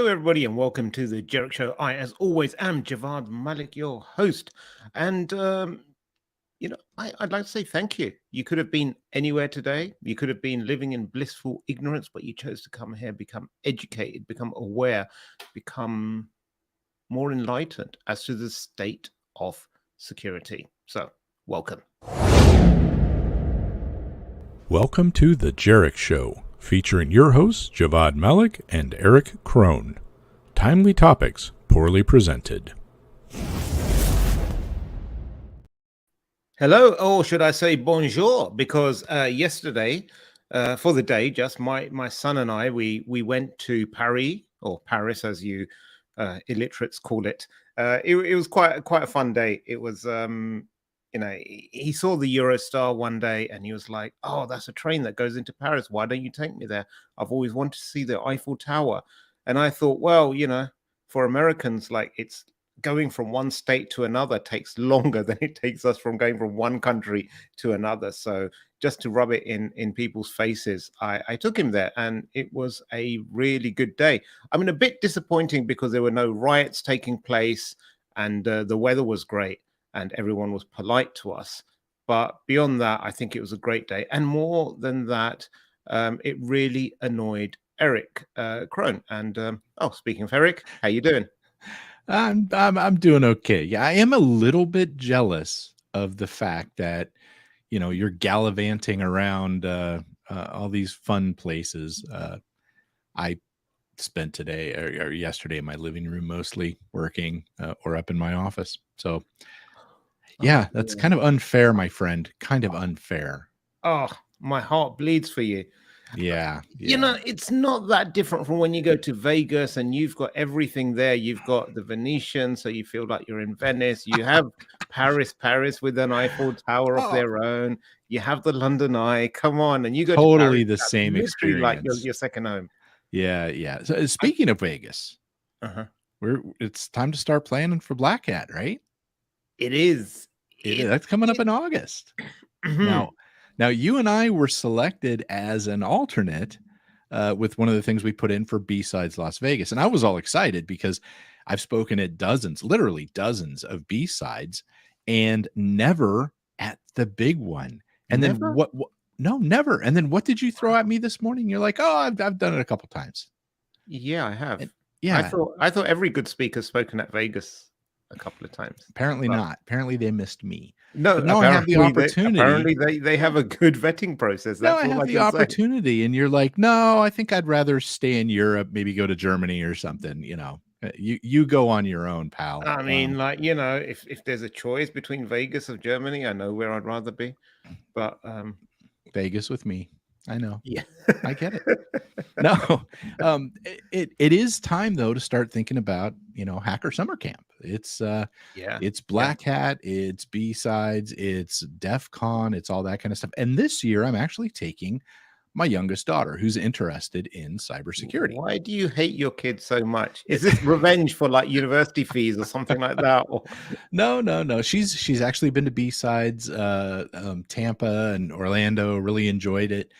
Hello, everybody, and welcome to the Jerick Show. I, as always, am Javvad Malik, your host. And, I'd like to say thank you. You could have been anywhere today. You could have been living in blissful ignorance, but you chose to come here, become educated, become aware, become more enlightened as to the state of security. So, welcome. Welcome to the Jerick Show, featuring your hosts, Javvad Malik and Erich Krohn. Timely topics, poorly presented. Hello, or should I say bonjour? Because yesterday, for the day, just my son and I, we went to Paris, or Paris as you illiterates call it. It was quite a fun day. It was, he saw the Eurostar one day and he was like, "Oh, that's a train that goes into Paris. Why don't you take me there? I've always wanted to see the Eiffel Tower." And I thought, well, for Americans, like it's going from one state to another takes longer than it takes us from going from one country to another. So just to rub it in people's faces, I took him there, and it was a really good day. I mean, a bit disappointing because there were no riots taking place, and the weather was great, and everyone was polite to us. But beyond that, I think it was a great day. And more than that, it really annoyed Erich Krohn. And speaking of Erich, how you doing? I'm doing okay. Yeah, I am a little bit jealous of the fact that you're gallivanting around all these fun places. I spent today or yesterday in my living room, mostly working or up in my office. So yeah, that's kind of unfair, my friend. Kind of unfair. Oh, my heart bleeds for you. Yeah. It's not that different from when you go to Vegas and you've got everything there. You've got the Venetian, so you feel like you're in Venice. You have Paris with an Eiffel Tower of their own. You have the London Eye. Come on, and you go totally to Paris, the same experience, like your second home. Yeah. So speaking of Vegas, it's time to start planning for Black Hat, right? It is. That's coming up in August. Now, you and I were selected as an alternate with one of the things we put in for B-Sides Las Vegas. And I was all excited because I've spoken at literally dozens of B-Sides, and never at the big one. And Never? then what? No, never. And then what did you throw at me this morning? You're like, "Oh, I've done it a couple times." Yeah, I have. And, yeah. I thought every good speaker's spoken at Vegas a couple of times. Apparently not. Apparently they missed me. No, but now I have the opportunity. Apparently they have a good vetting process. That's I have the opportunity, and you're like, "No, I think I'd rather stay in Europe, maybe go to Germany or something." You go on your own, pal. I mean, if there's a choice between Vegas or Germany, I know where I'd rather be. But Vegas with me. I know. Yeah, I get it. No, it is time though to start thinking about Hacker Summer Camp. It's it's Black Hat, it's B-Sides, it's DEF CON, it's all that kind of stuff. And this year I'm actually taking my youngest daughter, who's interested in cybersecurity. Why do you hate your kids so much? Is this revenge for like university fees or something like that? Or... No. She's actually been to B-Sides, Tampa and Orlando. Really enjoyed it.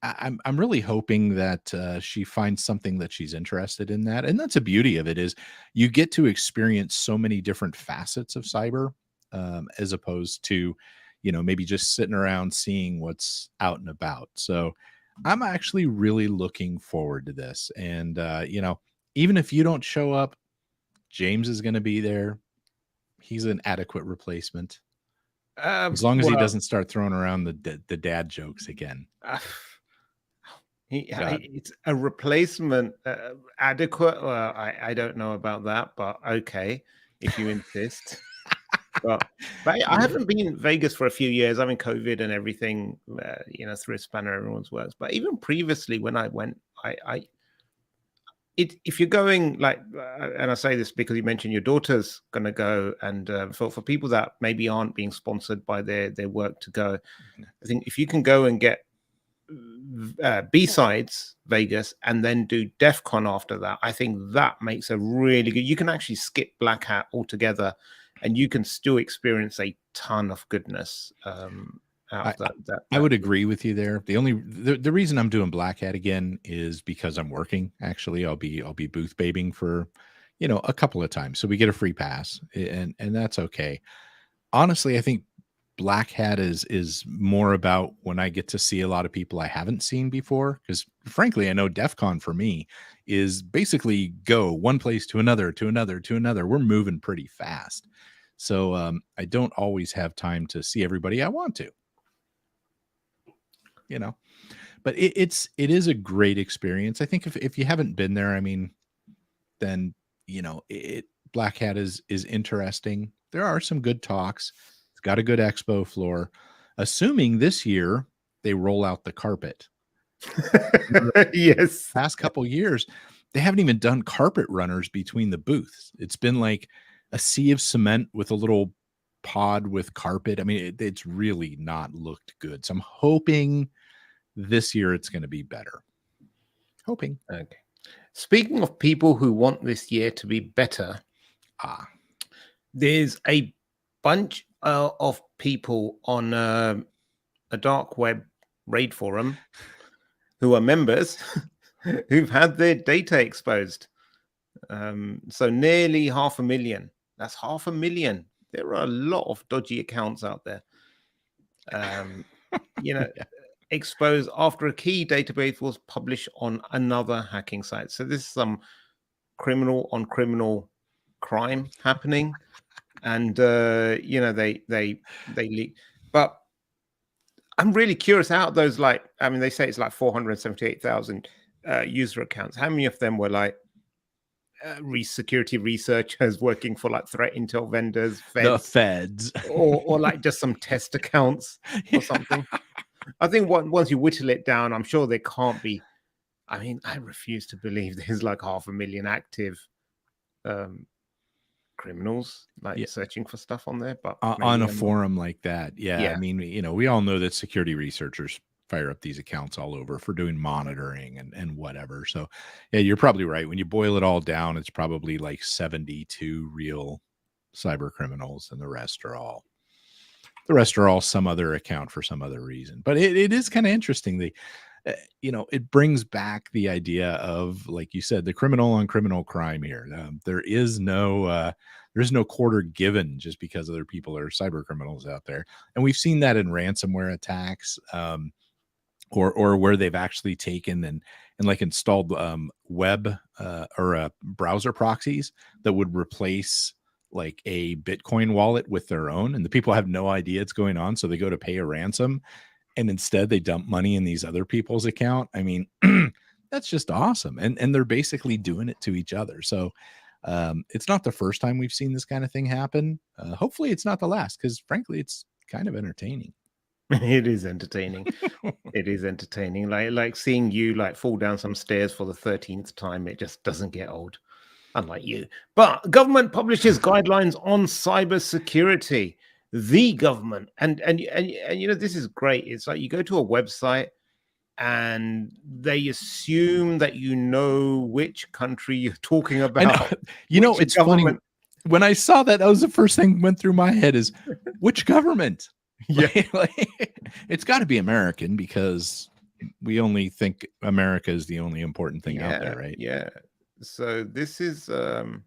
I'm really hoping that she finds something that she's interested in that. And that's the beauty of it, is you get to experience so many different facets of cyber, as opposed to, maybe just sitting around seeing what's out and about. So I'm actually really looking forward to this. And, even if you don't show up, James is going to be there. He's an adequate replacement. As long as he doesn't start throwing around the dad jokes again. It's a replacement, adequate. Well, I don't know about that, but okay, if you insist. but I haven't been in Vegas for a few years. I mean, COVID and everything, through a spanner, everyone's works. But even previously, when I went, if you're going and I say this because you mentioned your daughter's going to go, and for people that maybe aren't being sponsored by their work to go, I think if you can go and get B-Sides Vegas and then do DEF CON after that, I think that makes a really good. You can actually skip Black Hat altogether, and you can still experience a ton of goodness. out of I would agree with you there. The reason I'm doing Black Hat again is because I'm working. Actually, I'll be booth babing for, a couple of times, so we get a free pass, and that's okay. Honestly, I think Black Hat is more about when I get to see a lot of people I haven't seen before. Because frankly, I know DEF CON for me is basically go one place to another, to another, to another. We're moving pretty fast. So I don't always have time to see everybody I want to. But it is a great experience. I think if you haven't been there, I mean, then Black Hat is interesting. There are some good talks. It's got a good expo floor. Assuming this year they roll out the carpet. Yes. Past couple years, they haven't even done carpet runners between the booths. It's been like a sea of cement with a little pod with carpet. I mean, it's really not looked good. So I'm hoping this year it's going to be better. Hoping. Okay. Speaking of people who want this year to be better, there's a bunch of people on a dark web raid forum who are members who've had their data exposed. So nearly 500,000. That's 500,000. There are a lot of dodgy accounts out there. Yeah. Exposed after a key database was published on another hacking site. So this is some criminal on criminal crime happening, and they leak. But I'm really curious how those, like, I mean, they say it's like 478,000 user accounts. How many of them were like security researchers working for like threat intel vendors, the feds, or like just some test accounts or something? I think once you whittle it down, I'm sure there can't be. I mean, I refuse to believe there's like 500,000 active criminals searching for stuff on there. But on a forum like that, yeah. I mean, we all know that security researchers fire up these accounts all over for doing monitoring and whatever. So, yeah, you're probably right. When you boil it all down, it's probably like 72 real cyber criminals, and the rest are all some other account for some other reason. But it is kind of interesting. It brings back the idea of, like you said, the criminal on criminal crime here. There's no quarter given just because other people are cyber criminals out there. And we've seen that in ransomware attacks, or where they've actually taken and like installed web or browser proxies that would replace like a Bitcoin wallet with their own, and the people have no idea it's going on, so they go to pay a ransom, and instead they dump money in these other people's account. I mean, that's just awesome, and they're basically doing it to each other. So it's not the first time we've seen this kind of thing happen. Hopefully it's not the last, because frankly it's kind of entertaining. It is entertaining. It is entertaining. Like seeing you like fall down some stairs for the 13th time. It just doesn't get old. Unlike you. But government publishes guidelines on cybersecurity. The government, and this is great. It's like you go to a website and they assume that you know which country you're talking about. It's funny. When I saw that was the first thing went through my head is, which government? Yeah, it's got to be American, because we only think America is the only important thing out there, right? Yeah. So this is from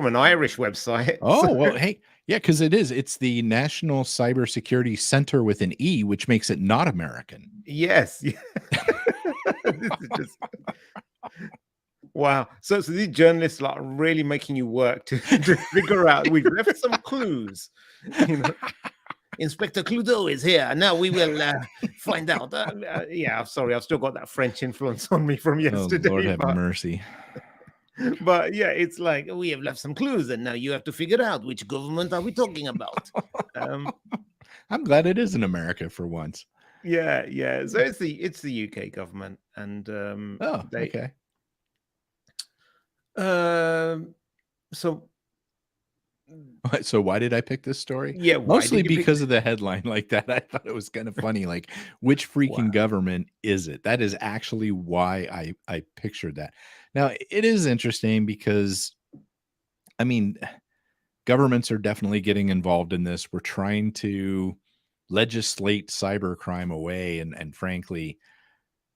an Irish website. Oh, well, hey, yeah, because it's the National Cybersecurity Center with an E, which makes it not American. Yes. Yeah. This is just wow. So these journalists are really making you work to figure out. We've left some clues. Inspector Cluedo is here. Now we will find out. I'm sorry. I've still got that French influence on me from yesterday. Oh, Lord have mercy. But yeah, it's like we have left some clues, and now you have to figure out which government are we talking about. I'm glad it is in America for once. Yeah. So it's the UK government, and okay. So why did I pick this story? Yeah, mostly because of the headline like that. I thought it was kind of funny. Like, which freaking government is it? That is actually why I pictured that. Now, it is interesting because, I mean, governments are definitely getting involved in this. We're trying to legislate cybercrime away, and frankly,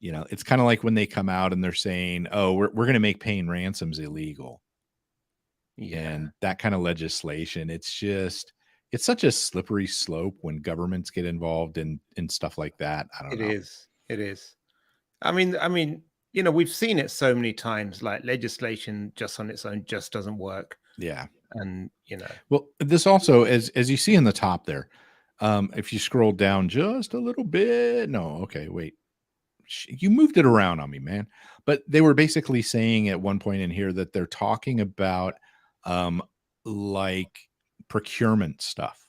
it's kind of like when they come out and they're saying, "Oh, we're going to make paying ransoms illegal." Yeah. And that kind of legislation, it's such a slippery slope when governments get involved in stuff like that. I don't know. It is. I mean, we've seen it so many times, like legislation just on its own just doesn't work. Yeah. And, Well, this also, as you see in the top there, if you scroll down just a little bit, no, okay, wait. You moved it around on me, man. But they were basically saying at one point in here that they're talking about like procurement stuff,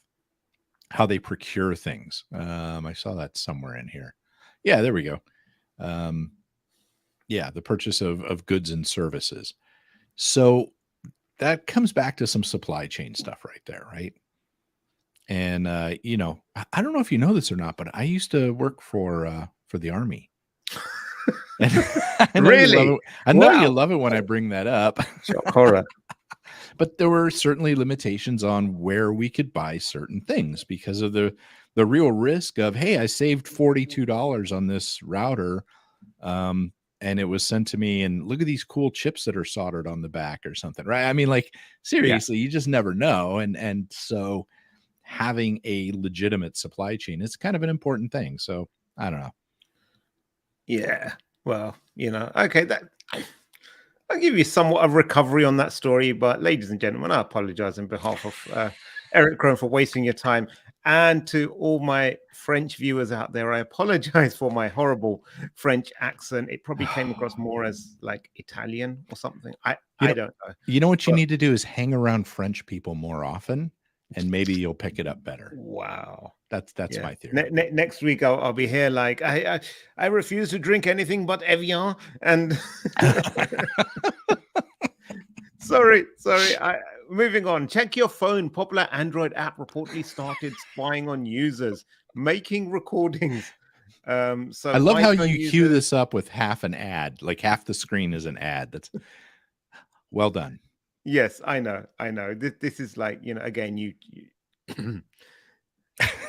how they procure things. I saw that somewhere in here. Yeah, there we go. Yeah, the purchase of goods and services. So that comes back to some supply chain stuff right there, right? And I don't know if you know this or not, but I used to work for the Army. I know really? you love it when I bring that up. Shock horror. But there were certainly limitations on where we could buy certain things because of the real risk of, hey, I saved $42 on this router, and it was sent to me, and look at these cool chips that are soldered on the back or something, right? I mean, like, seriously, you just never know. And so having a legitimate supply chain is kind of an important thing. So I don't know. Yeah. Well, okay, I'll give you somewhat of recovery on that story, but ladies and gentlemen, I apologize on behalf of Eric Crone for wasting your time. And to all my French viewers out there, I apologize for my horrible French accent. It probably came across more as like Italian or something. I don't know. You know what you need to do is hang around French people more often, and maybe you'll pick it up better. Wow. That's my theory. Next week I'll be here like I refuse to drink anything but Evian and sorry. Moving on. Check your phone. Popular Android app reportedly started spying on users, making recordings. So I love how you cue this up with half an ad, like half the screen is an ad. That's well done. Yes, I know. This is like, again, you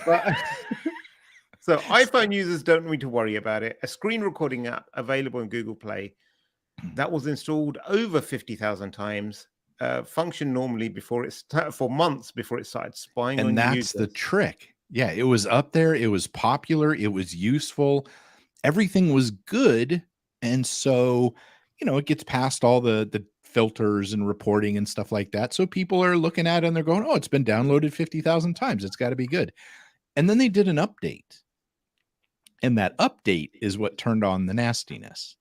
but, so iPhone users don't need to worry about it. A screen recording app available in Google Play that was installed over 50,000 times, functioned normally for months before it started spying on users. And that's the trick. Yeah, it was up there. It was popular. It was useful. Everything was good. And so, it gets past all the filters and reporting and stuff like that. So people are looking at it and they're going, oh, it's been downloaded 50,000 times. It's got to be good. And then they did an update. And that update is what turned on the nastiness.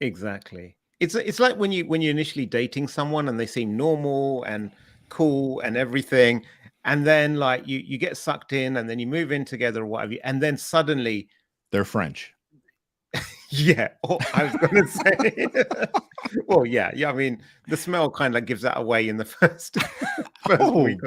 Exactly. It's like when you're initially dating someone and they seem normal and cool and everything. And then like you get sucked in and then you move in together or whatever. And then suddenly they're French. Yeah. Oh, I was going to say. Well, yeah. I mean, the smell kind of gives that away in the first week.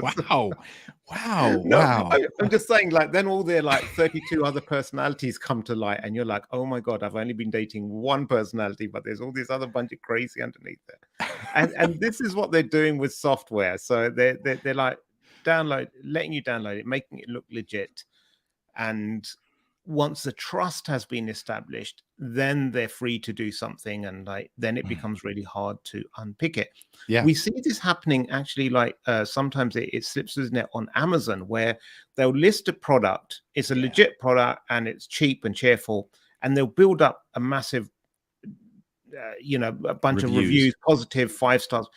Wow. I'm just saying, like, then all their like 32 other personalities come to light, and you're like, oh my god, I've only been dating one personality, but there's all this other bunch of crazy underneath there. And this is what they're doing with software. So they're like letting you download it, making it look legit, and once the trust has been established, then they're free to do something, and then it becomes really hard to unpick it. Yeah, we see this happening actually. Sometimes it slips through the net on Amazon, where they'll list a product. It's a legit product and it's cheap and cheerful, and they'll build up a massive, a bunch of reviews, positive 5 stars,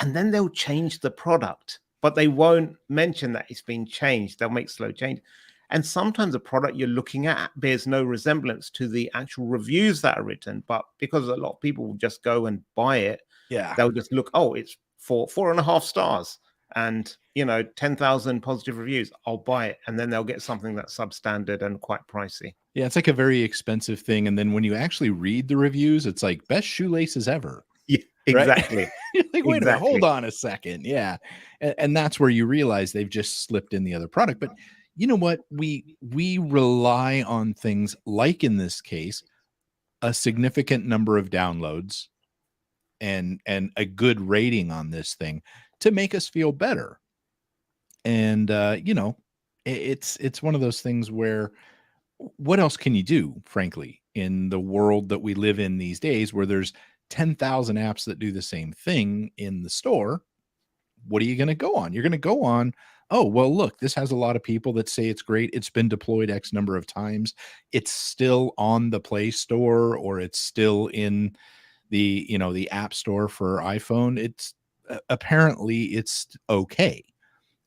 and then they'll change the product, but they won't mention that it's been changed. They'll make slow change. And sometimes the product you're looking at bears no resemblance to the actual reviews that are written. But because a lot of people will just go and buy it, they'll just look, oh, it's 4.5 stars and, 10,000 positive reviews. I'll buy it. And then they'll get something that's substandard and quite pricey. Yeah, it's like a very expensive thing. And then when you actually read the reviews, it's like best shoelaces ever. Yeah, exactly. Right? You're like, wait a minute, hold on a second. Yeah. And that's where you realize they've just slipped in the other product. But you know what? We rely on things like, in this case, a significant number of downloads and a good rating on this thing to make us feel better. And it's one of those things where what else can you do, frankly, in the world that we live in these days, where there's 10,000 apps that do the same thing in the store? What are you going to go on? You're going to go on, oh, well, look, this has a lot of people that say it's great. It's been deployed X number of times. It's still on the Play Store, or it's still in the App Store for iPhone. It's apparently it's okay,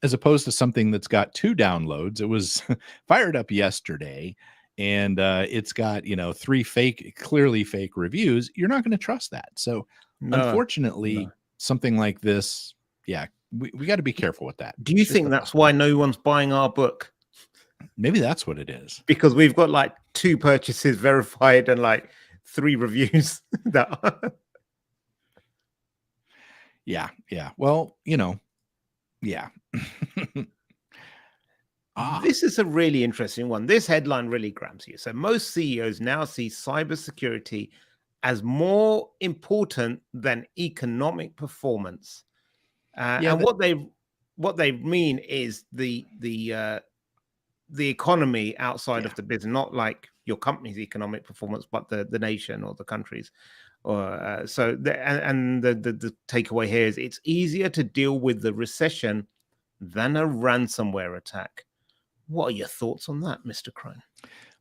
as opposed to something that's got 2 downloads. It was fired up yesterday, and it's got 3 clearly fake reviews. You're not going to trust that. So unfortunately, something like this, yeah, we got to be careful with that. Do you think that's why no one's buying our book? Maybe that's what it is. Because we've got like 2 purchases verified and like 3 reviews that Yeah. Well, yeah. This is a really interesting one. This headline really grabs you. So most CEOs now see cybersecurity as more important than economic performance. And what they mean is the economy outside of the business, not like your company's economic performance, but the nation or the country's. Or the takeaway here is it's easier to deal with the recession than a ransomware attack. What are your thoughts on that, Mr. Crone?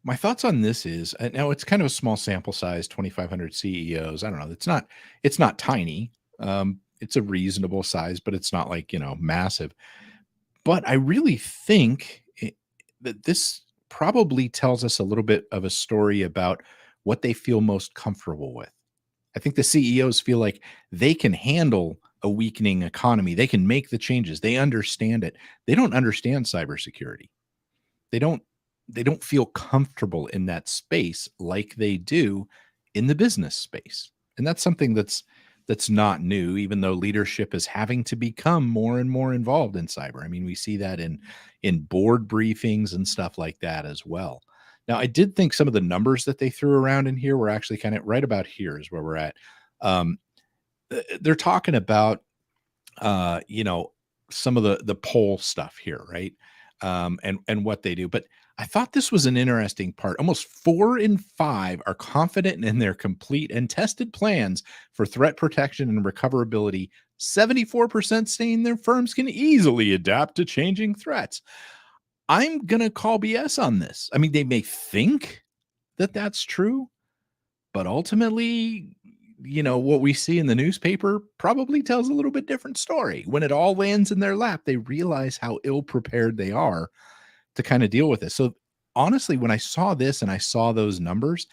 My thoughts on this is, now it's kind of a small sample size, 2,500 CEOs. I don't know. It's not tiny. It's a reasonable size, but it's not like, massive. But I really think that this probably tells us a little bit of a story about what they feel most comfortable with. I think the CEOs feel like they can handle a weakening economy. They can make the changes. They understand it. They don't understand cybersecurity. They don't feel comfortable in that space like they do in the business space. And that's something that's not new, even though leadership is having to become more and more involved in cyber. I mean, we see that in board briefings and stuff like that as well. Now, I did think some of the numbers that they threw around in here were actually kind of right about here is where we're at. They're talking about, some of the poll stuff here, right? And what they do. But I thought this was an interesting part. Almost 4 in 5 are confident in their complete and tested plans for threat protection and recoverability. 74% saying their firms can easily adapt to changing threats. I'm going to call BS on this. I mean, they may think that that's true, but ultimately, what we see in the newspaper probably tells a little bit different story. When it all lands in their lap, they realize how ill prepared they are to kind of deal with this. So honestly, when I saw this and I saw those numbers,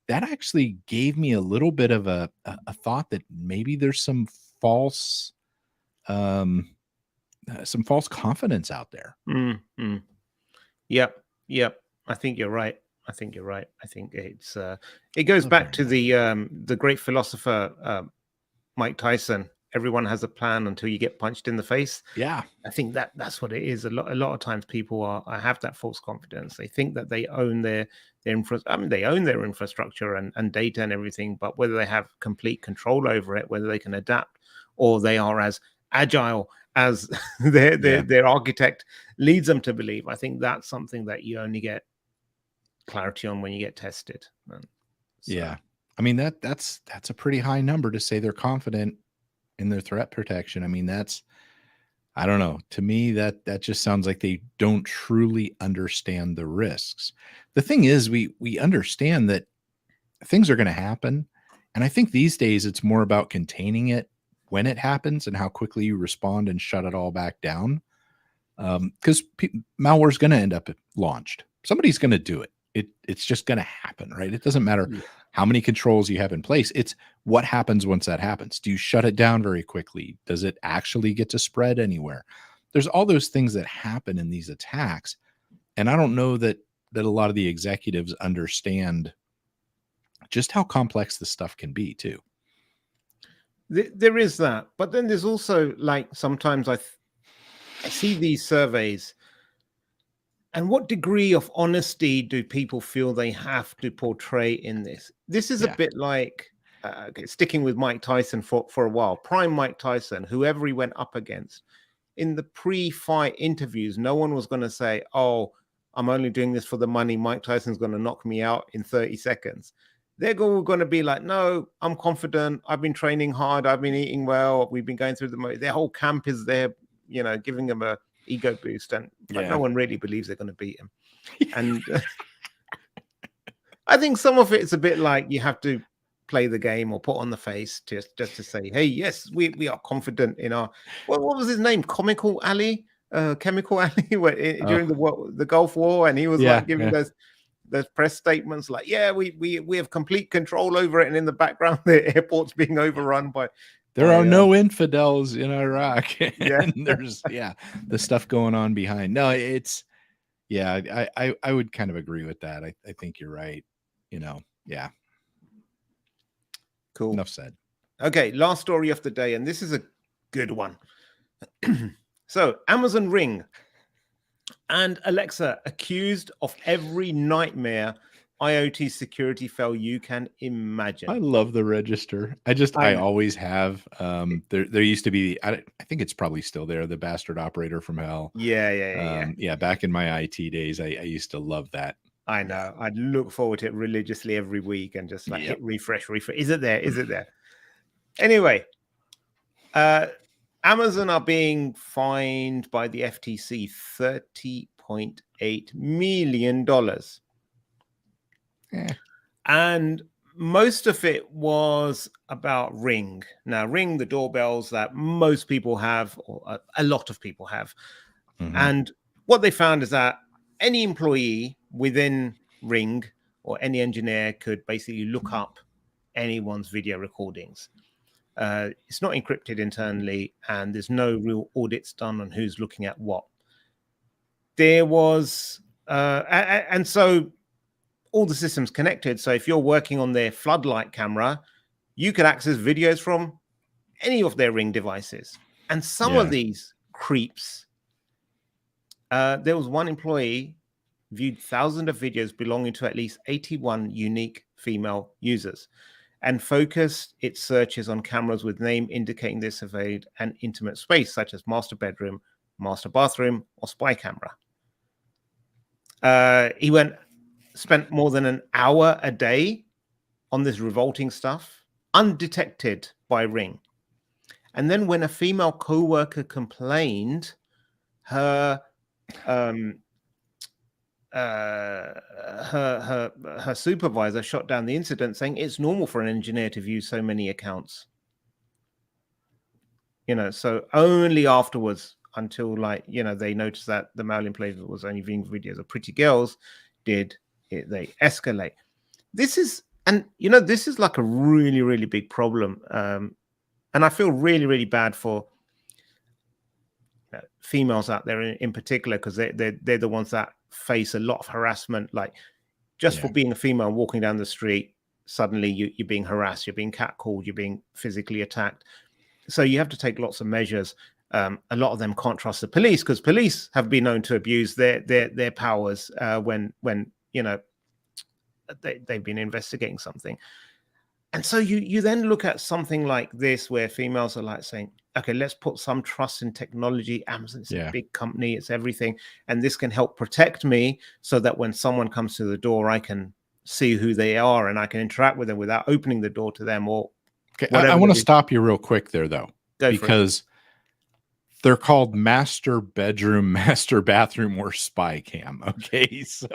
that actually gave me a little bit of a thought that maybe there's some false confidence out there. Mm-hmm. Yep. I think you're right. I think it's it goes back to the great philosopher Mike Tyson. Everyone has a plan until you get punched in the face. Yeah, I think that's what it is. A lot of times people have that false confidence. They think that they own their infrastructure. I mean, they own their infrastructure and data and everything, but whether they have complete control over it, whether they can adapt, or they are as agile as their architect leads them to believe. I think that's something that you only get clarity on when you get tested. Yeah, I mean that's a pretty high number to say they're confident in their threat protection. I mean, I don't know. To me, that just sounds like they don't truly understand the risks. The thing is, we understand that things are going to happen, and I think these days it's more about containing it when it happens and how quickly you respond and shut it all back down. Because malware is going to end up launched. Somebody's going to do it. It's just going to happen, right? It doesn't matter how many controls you have in place. It's what happens once that happens. Do you shut it down very quickly? Does it actually get to spread anywhere? There's all those things that happen in these attacks. And I don't know that a lot of the executives understand just how complex this stuff can be too. There is that. But then there's also, like, sometimes I see these surveys, and what degree of honesty do people feel they have to portray in this? This is a bit like, sticking with Mike Tyson for a while, prime Mike Tyson, whoever he went up against, in the pre-fight interviews, no one was going to say, "Oh, I'm only doing this for the money. Mike Tyson's going to knock me out in 30 seconds." They're going to be like, "No, I'm confident. I've been training hard. I've been eating well. We've been going through their whole camp is there, giving them a ego boost." But no one really believes they're going to beat him. And I think some of it's a bit like you have to play the game or put on the face just to say, "Hey, yes, we are confident in our." What was his name? Chemical Ali, during the Gulf War, and he was like giving those press statements, like, "Yeah, we have complete control over it," and in the background, the airport's being overrun by. There are no infidels in Iraq. Yeah, and there's the stuff going on behind. No, it's I would kind of agree with that. I think you're right. Yeah. Cool. Enough said. Okay, last story of the day, and this is a good one. So, Amazon Ring and Alexa accused of every nightmare IoT security fail you can imagine. I love the register. I always have. There used to be, I think it's probably still there, the bastard operator from hell. Yeah. Back in my IT days, I used to love that. I know. I'd look forward to it religiously every week and just like hit refresh. Is it there? Is it there? Anyway, Amazon are being fined by the FTC $30.8 million. And most of it was about Ring. Now, Ring, the doorbells that most people have, or a lot of people have. Mm-hmm. And what they found is that any employee within Ring or any engineer could basically look up anyone's video recordings. It's not encrypted internally, and there's no real audits done on who's looking at what. There was, and so all the systems connected. So if you're working on their floodlight camera, you could access videos from any of their Ring devices. And some of these creeps, there was one employee viewed thousands of videos belonging to at least 81 unique female users and focused its searches on cameras with name indicating they surveyed an intimate space, such as master bedroom, master bathroom, or spy camera. He spent more than an hour a day on this revolting stuff, undetected by Ring. And then when a female co-worker complained, her supervisor shot down the incident, saying it's normal for an engineer to view so many accounts. So only afterwards, until they noticed that the male employee was only viewing videos of pretty girls, did they escalate. This is like a really, really big problem. And I feel really, really bad for females out there in particular, because they're the ones that face a lot of harassment, like just for being a female walking down the street. Suddenly you're being harassed, you're being catcalled, you're being physically attacked. So you have to take lots of measures. A lot of them can't trust the police, because police have been known to abuse their powers when they've been investigating something. And so you then look at something like this, where females are like saying, okay, let's put some trust in technology. Amazon's a big company, it's everything. And this can help protect me, so that when someone comes to the door, I can see who they are and I can interact with them without opening the door to them or I want to stop you real quick there, though, because they're called master bedroom, master bathroom, or spy cam. Okay. So,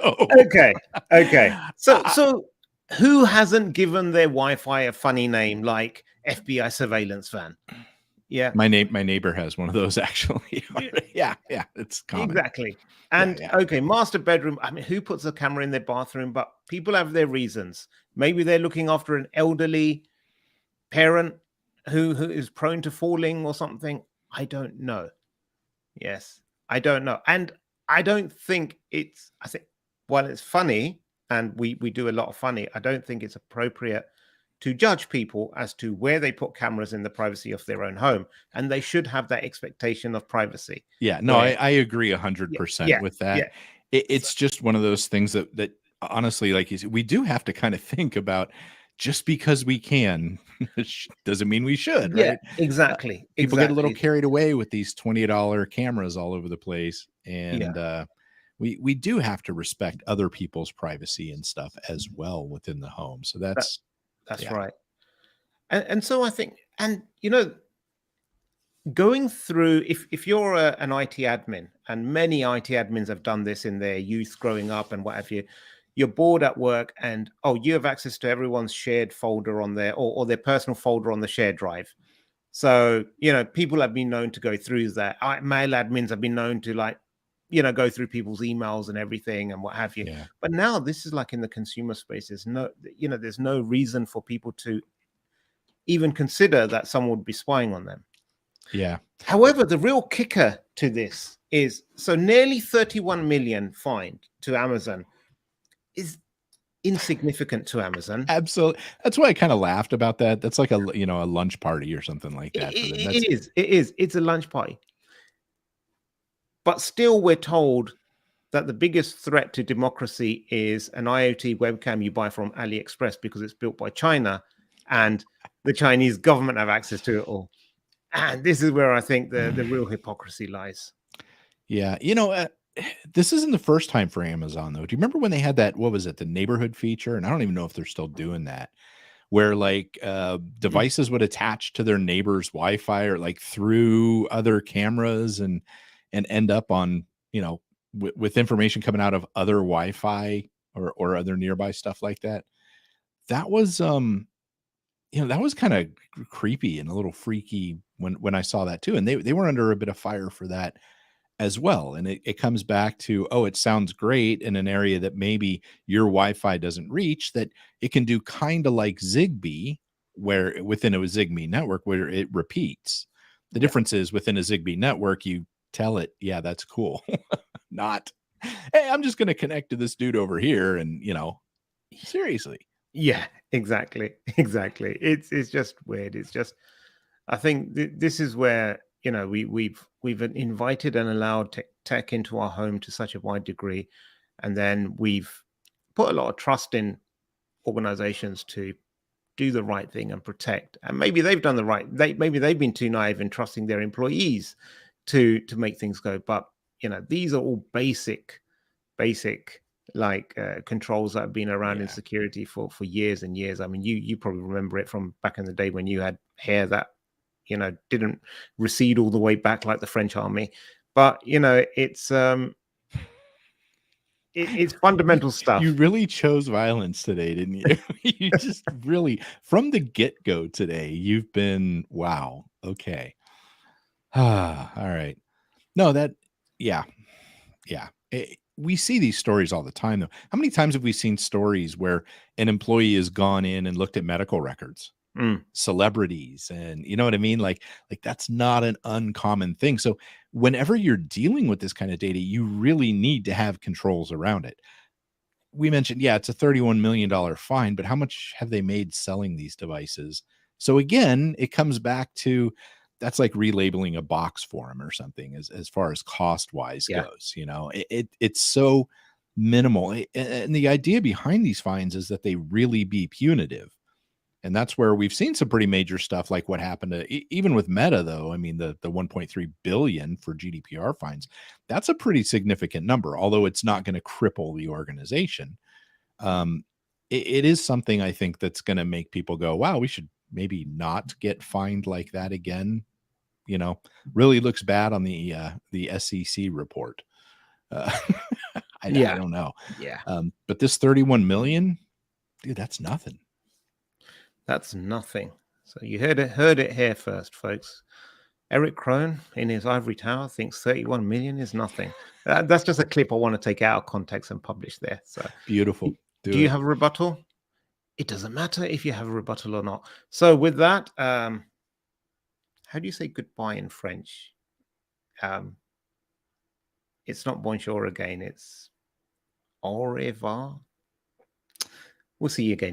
okay. So who hasn't given their Wi-Fi a funny name like FBI surveillance van? Yeah. My neighbor has one of those, actually. yeah. It's common. Exactly. And okay, master bedroom. I mean, who puts a camera in their bathroom? But people have their reasons. Maybe they're looking after an elderly parent who is prone to falling or something. I don't know. Yes, I don't know. And I don't think I think, while it's funny, and we do a lot of funny, I don't think it's appropriate to judge people as to where they put cameras in the privacy of their own home. And they should have that expectation of privacy. Yeah, no, I agree 100% with that. Yeah. It's just one of those things that honestly, like you said, we do have to kind of think about just because we can doesn't mean we should, right? Exactly. People get a little carried away with these $20 cameras all over the place, and we do have to respect other people's privacy and stuff as well within the home. So that's right. And so I think, and going through, if you're an IT admin, and many IT admins have done this in their youth growing up and what have you, you're bored at work and, you have access to everyone's shared folder on their, or their personal folder on the shared drive. So, people have been known to go through that. Mail admins have been known to go through people's emails and everything and what have you. Yeah. But now this is like in the consumer space. There's no reason for people to even consider that someone would be spying on them. Yeah. However, the real kicker to this is, so nearly 31 million fined to Amazon is insignificant to Amazon. Absolutely. That's why I kind of laughed about that. That's like a lunch party or something like that. It is. It's a lunch party. But still, we're told that the biggest threat to democracy is an IoT webcam you buy from AliExpress because it's built by China and the Chinese government have access to it all. And this is where I think the real hypocrisy lies. Yeah. This isn't the first time for Amazon, though. Do you remember when they had that, what was it, the neighborhood feature? And I don't even know if they're still doing that, where like devices would attach to their neighbor's Wi-Fi or like through other cameras and end up on, with information coming out of other Wi-Fi or other nearby stuff like that. That was, that was kind of creepy and a little freaky when I saw that too. And they were under a bit of fire for that as well. And it comes back to, it sounds great in an area that maybe your Wi-Fi doesn't reach, that it can do kind of like Zigbee, where within a Zigbee network where it repeats. The difference is within a Zigbee network, you tell it, yeah, that's cool. Not, hey, I'm just going to connect to this dude over here. And, seriously. Yeah, exactly. It's just weird. It's just, I think this is where, we've invited and allowed tech into our home to such a wide degree. And then we've put a lot of trust in organizations to do the right thing and protect. And maybe they've done the right, maybe they've been too naive in trusting their employees to make things go. But, these are all basic controls that have been around in security for years and years. I mean, you probably remember it from back in the day when you had hair that, didn't recede all the way back like the French army. But, it's fundamental stuff. You really chose violence today, didn't you? You just really, from the get-go today, you've been, wow. Okay. All right. No, we see these stories all the time, though. How many times have we seen stories where an employee has gone in and looked at medical records, celebrities, and you know what I mean? Like that's not an uncommon thing. So whenever you're dealing with this kind of data, you really need to have controls around it. We mentioned, it's a $31 million fine, but how much have they made selling these devices? So again, it comes back to, that's like relabeling a box for them or something as far as cost wise goes. It's so minimal. And the idea behind these fines is that they really be punitive. And that's where we've seen some pretty major stuff, like what happened to, even with Meta, though. I mean, the 1.3 billion for GDPR fines, that's a pretty significant number, although it's not going to cripple the organization. It is something I think that's going to make people go, wow, we should maybe not get fined like that again. Really looks bad on the SEC report. I don't know. Yeah. But this 31 million, dude, that's nothing. That's nothing. So you heard it here first, folks. Eric Krohn in his ivory tower thinks 31 million is nothing. That's just a clip I want to take out of context and publish there. So beautiful. Do you have a rebuttal? It doesn't matter if you have a rebuttal or not. So with that, how do you say goodbye in French? It's not bonjour again. It's au revoir. We'll see you again.